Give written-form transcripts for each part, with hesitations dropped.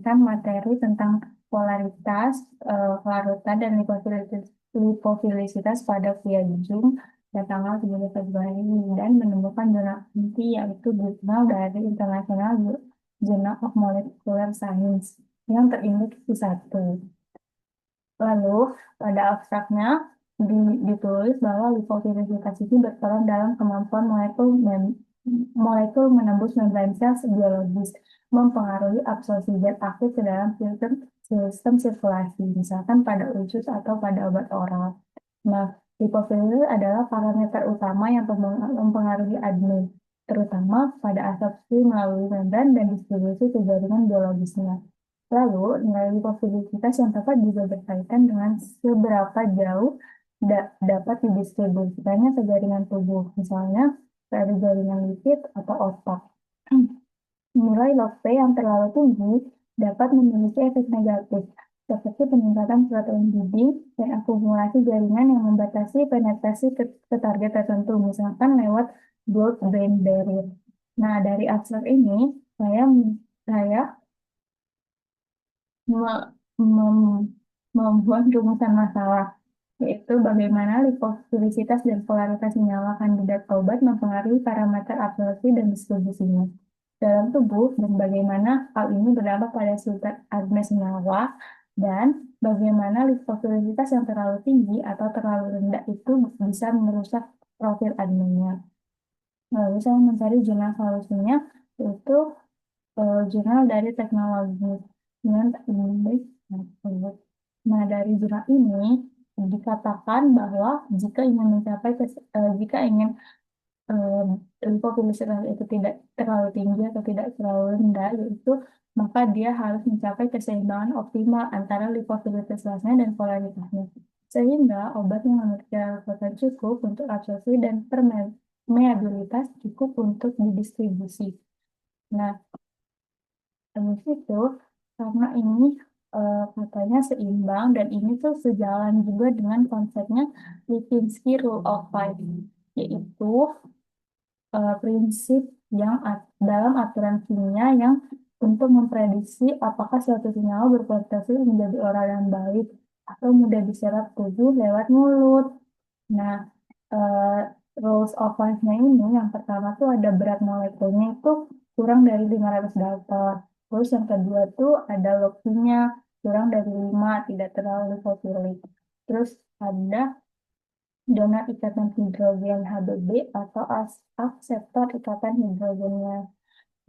memberikan materi tentang polaritas, kelarutan, dan lipofilisitas pada via Zoom pada tanggal 13 Februari dan menemukan jurnal inti yaitu jurnal dari International Journal of Molecular Science yang terindeks Q1. Lalu, pada abstraknya ditulis bahwa lipofilisitas itu berperan dalam kemampuan molekul menembus membran sel biologis, mempengaruhi absorpsi zat aktif ke dalam sistem sirkulasi, misalkan pada usus atau pada obat oral. Nah, lipofilis adalah parameter utama yang mempengaruhi ADME, terutama pada absorpsi melalui membran dan distribusi ke jaringan biologisnya. Lalu, nilai lipofilisitas yang tepat juga berkaitan dengan seberapa jauh dapat didistribusikannya ke jaringan tubuh, misalnya dari jaringan lipid atau otak. Nilai log P yang terlalu tinggi dapat memiliki efek negatif, seperti peningkatan protein dinding dan akumulasi jaringan yang membatasi penetrasi ke target tertentu, misalkan lewat blood-brain barrier. Nah, dari abstrak ini, saya me- mem- membuat rumusan masalah, yaitu bagaimana lipofilisitas dan polaritas senyawa kandidat obat mempengaruhi parameter absorpsi dan distribusinya dalam tubuh dan bagaimana hal ini berdampak pada sulfat ADME senyawa dan bagaimana lipofilisitas yang terlalu tinggi atau terlalu rendah itu bisa merusak profil ADME-nya. Lalu saya mencari jurnal solusinya, yaitu jurnal dari teknologi dengan indeks tersebut. Nah, dari jurnal ini dikatakan bahwa jika ingin lipofilisitas itu tidak terlalu tinggi atau tidak terlalu rendah, yaitu maka dia harus mencapai keseimbangan optimal antara lipofilisitasnya dan polaritasnya. Sehingga obat yang memiliki kekuatan cukup untuk absorpsi dan permeabilitas cukup untuk didistribusi. Nah, habis itu, karena ini katanya seimbang dan ini tuh sejalan juga dengan konsepnya Lipinski Rule of Five, yaitu prinsip yang dalam aturan kimia yang untuk memprediksi apakah suatu senyawa berpotensi menjadi oral yang baik atau mudah diserap tubuh lewat mulut. Nah, eh, rules of five-nya ini yang pertama tuh ada berat molekulnya itu kurang dari 500 dalton. Terus yang kedua tuh ada log-nya kurang dari 5, tidak terlalu lipofilik. Terus ada donat ikatan hidrogen HBB atau akseptor ikatan hidrogennya.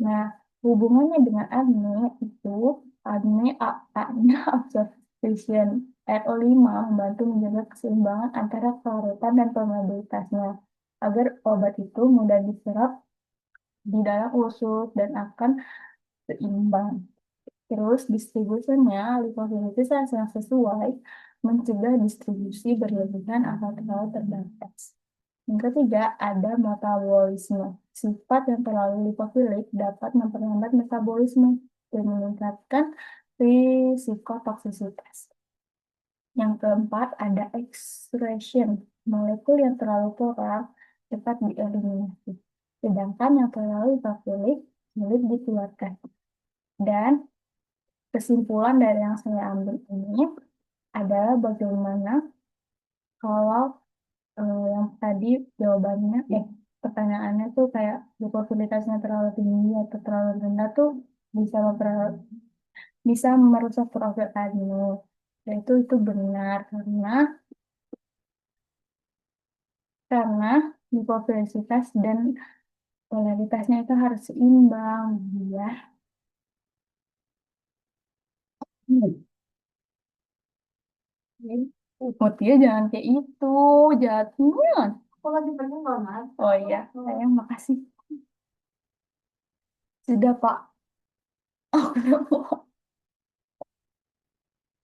Nah, hubungannya dengan ADME itu, ADME AA-nya absorption RO5 membantu menjaga keseimbangan antara kelarutan dan permeabilitasnya agar obat itu mudah diserap di dalam usus dan akan seimbang. Terus distribusinya lipofilisitas yang sesuai mencegah distribusi berlebihan atau terlalu terbatas. Yang ketiga, ada metabolisme. Sifat yang terlalu lipofilik dapat memperlambat metabolisme dan meningkatkan risikotoksisitas. Yang keempat, ada excretion. Molekul yang terlalu polar cepat dieliminasi. Sedangkan yang terlalu lipofilik sulit dikeluarkan. Dan kesimpulan dari yang saya ambil ini adalah bagaimana kalau yang tadi jawabannya, pertanyaannya tuh kayak lipofilitasnya terlalu tinggi atau terlalu rendah tuh bisa bisa merusak profil adeno. Dan itu benar karena lipofilisitas dan polaritasnya itu harus seimbang, ya. Mutia jangan kayak itu, jatuhnya. Aku lagi pengen banget. Oh iya, sayang, makasih. Sudah, Pak. Aku udah mau.